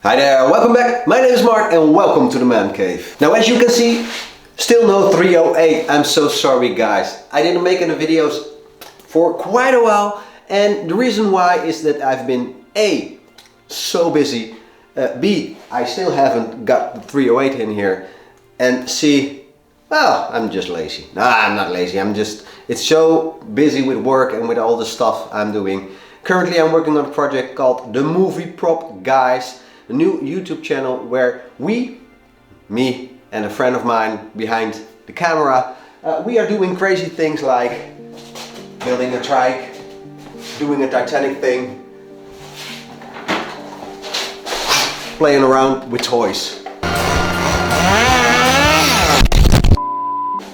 Hi there, welcome back. My name is Mark and welcome to the Man Cave. Now as you can see, still no 308. I'm so sorry guys. I didn't make any videos for quite a while, and the reason why is that I've been A, so busy, B, I still haven't got the 308 in here, and C, well, I'm just lazy. Nah, I'm not lazy, it's so busy with work and with all the stuff I'm doing. Currently I'm working on a project called The Movie Prop Guys, a new YouTube channel where me and a friend of mine behind the camera, we are doing crazy things like building a trike, doing a Titanic thing, playing around with toys.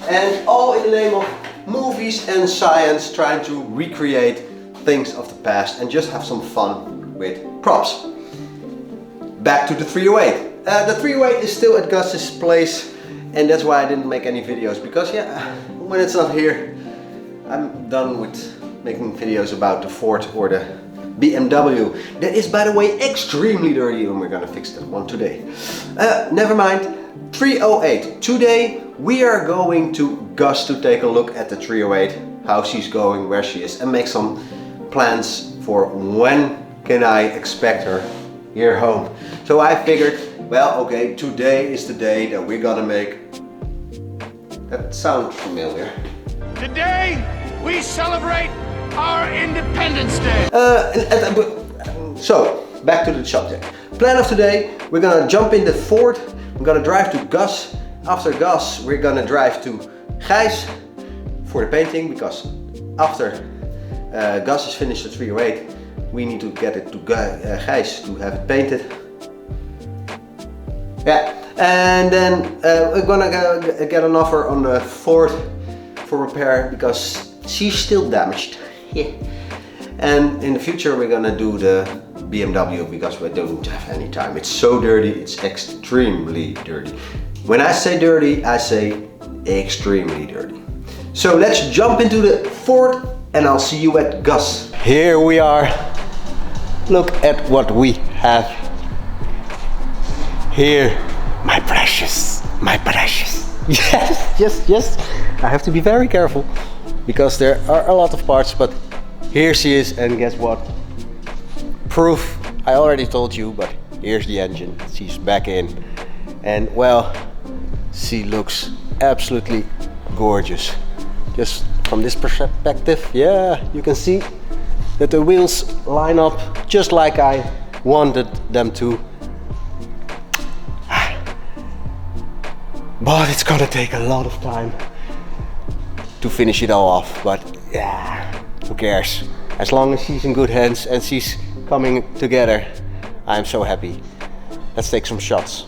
And all in the name of movies and science, trying to recreate things of the past and just have some fun with props. Back to the 308. The 308 is still at Gus's place, and that's why I didn't make any videos, because yeah, when it's not here, I'm done with making videos about the Ford or the BMW. That is, by the way, extremely dirty, and we're gonna fix that one today. Never mind. 308. Today we are going to Gus to take a look at the 308, how she's going, where she is, and make some plans for when can I expect her here home. So I figured, well, okay, today is the day that we're gonna make. That sounds familiar. Today we celebrate our Independence Day. So back to the subject. Plan of today: we're gonna jump in the Ford. We're gonna drive to Gus. After Gus, we're gonna drive to Gijs for the painting, because after Gus is finished the 308, we need to get it to Gijs to have it painted. Yeah, and then we're gonna get an offer on the Ford for repair, because she's still damaged. Yeah. And in the future we're gonna do the BMW, because we don't have any time. It's so dirty, it's extremely dirty. When I say dirty, I say extremely dirty. So let's jump into the Ford and I'll see you at Gus. Here we are. Look at what we have here. My precious, my precious. Yes. I have to be very careful, because there are a lot of parts, but here she is, and guess what? Proof, I already told you, but here's the engine. She's back in, and well, she looks absolutely gorgeous. Just from this perspective, yeah, you can see that the wheels line up just like I wanted them to. But it's gonna take a lot of time to finish it all off, but yeah, who cares? As long as she's in good hands and she's coming together, I'm so happy. Let's take some shots.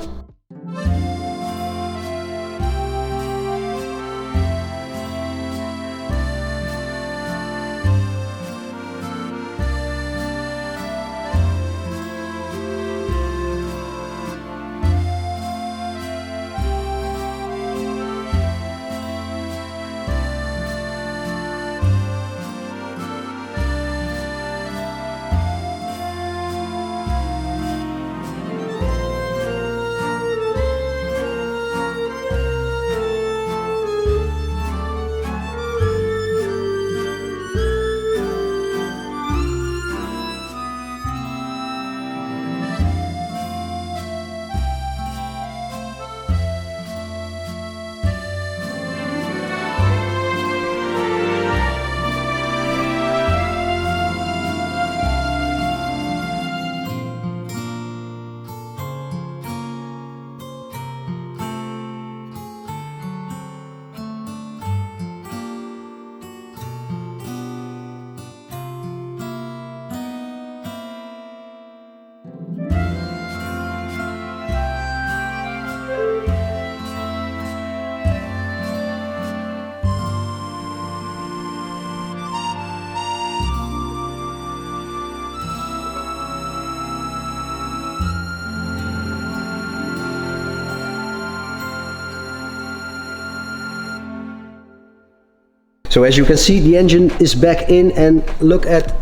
So as you can see, the engine is back in, and look at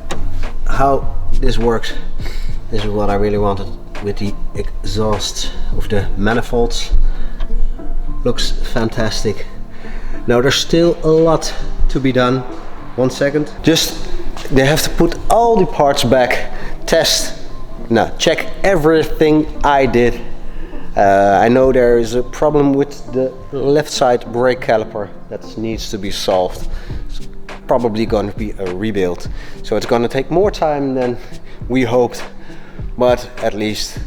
how this works. This is what I really wanted with the exhaust of the manifolds. Looks fantastic. Now there's still a lot to be done. 1 second. Just, they have to put all the parts back, test, now check everything I did. I know there is a problem with the left side brake caliper that needs to be solved. It's probably going to be a rebuild. So it's going to take more time than we hoped. But at least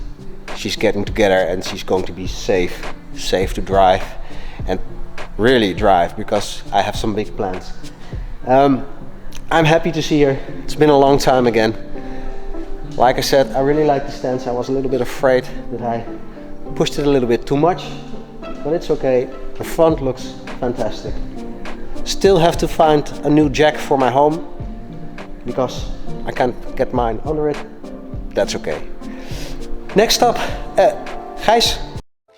she's getting together and she's going to be safe to drive and really drive, because I have some big plans. I'm happy to see her. It's been a long time again. Like I said, I really like the stance. I was a little bit afraid that I pushed it a little bit too much, but it's okay. The front looks fantastic. Still have to find a new jack for my home because I can't get mine under it. That's okay. Next up, Gijs.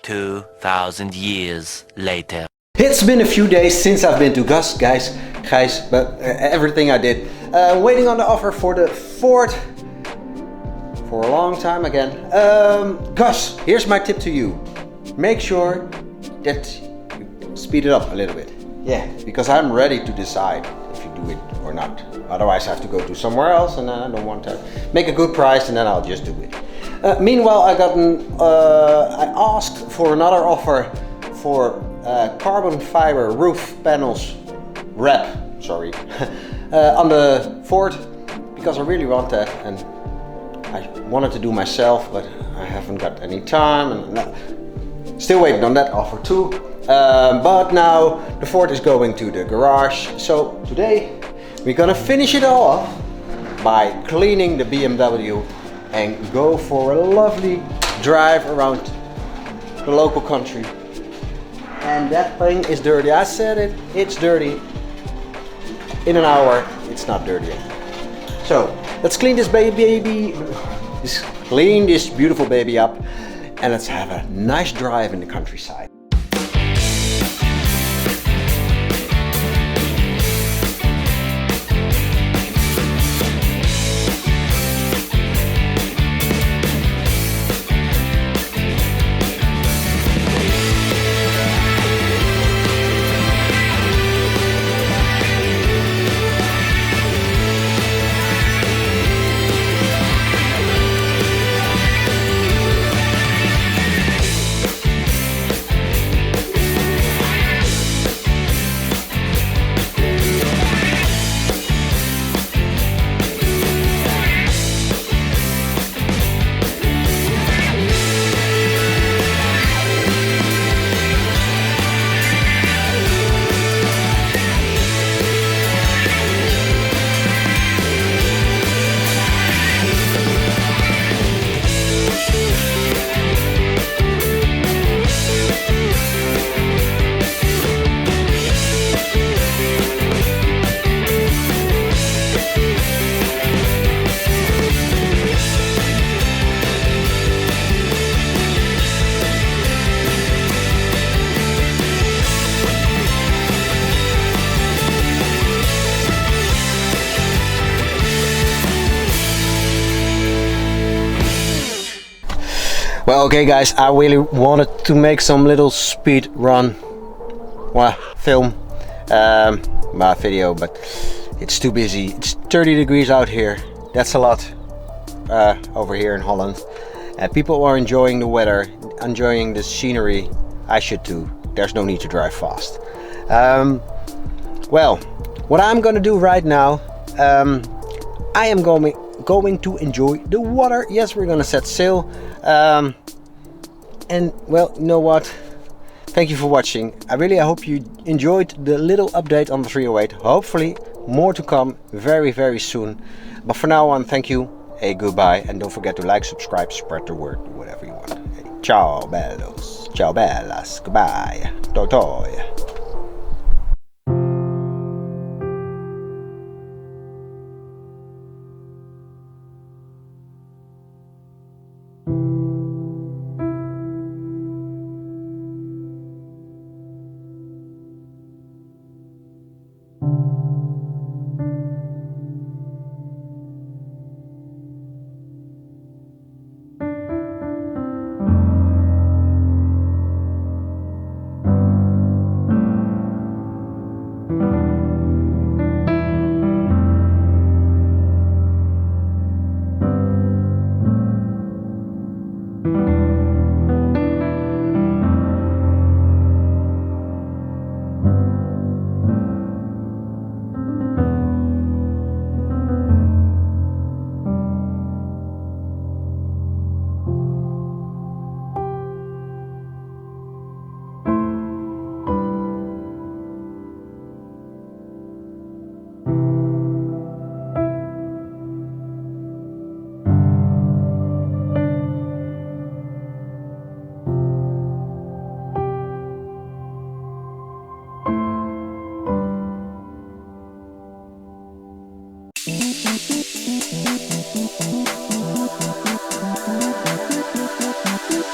2,000 years later. It's been a few days since I've been to Gijs, but everything I did. Waiting on the offer for the Ford for a long time again. Gus, here's my tip to you. Make sure that you speed it up a little bit. Yeah, because I'm ready to decide if you do it or not. Otherwise I have to go to somewhere else and I don't want to make a good price and then I'll just do it. Meanwhile, I asked for another offer for carbon fiber roof panels wrap, on the Ford, because I really want that and I wanted to do myself, but I haven't got any time and still waiting on that offer too. But now the Ford is going to the garage, so today we're gonna finish it all off by cleaning the BMW and go for a lovely drive around the local country. And that thing is dirty. I said it, it's dirty. In an hour, it's not dirty anymore. So let's clean this clean this beautiful baby up and let's have a nice drive in the countryside. Well, okay guys, I really wanted to make some little speed run film my video, but it's too busy. It's 30 degrees out here. That's a lot over here in Holland. People are enjoying the weather, enjoying the scenery. I should too. There's no need to drive fast. Well, what I'm gonna do right now, I am going to enjoy the water. Yes, we're gonna set sail. And well, you know what? Thank you for watching. I hope you enjoyed the little update on the 308. Hopefully more to come very, very soon. But for now on, thank you, goodbye, and don't forget to like, subscribe, spread the word, do whatever you want. Hey, ciao bellos, ciao bellas, goodbye, toi toi.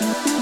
Bye.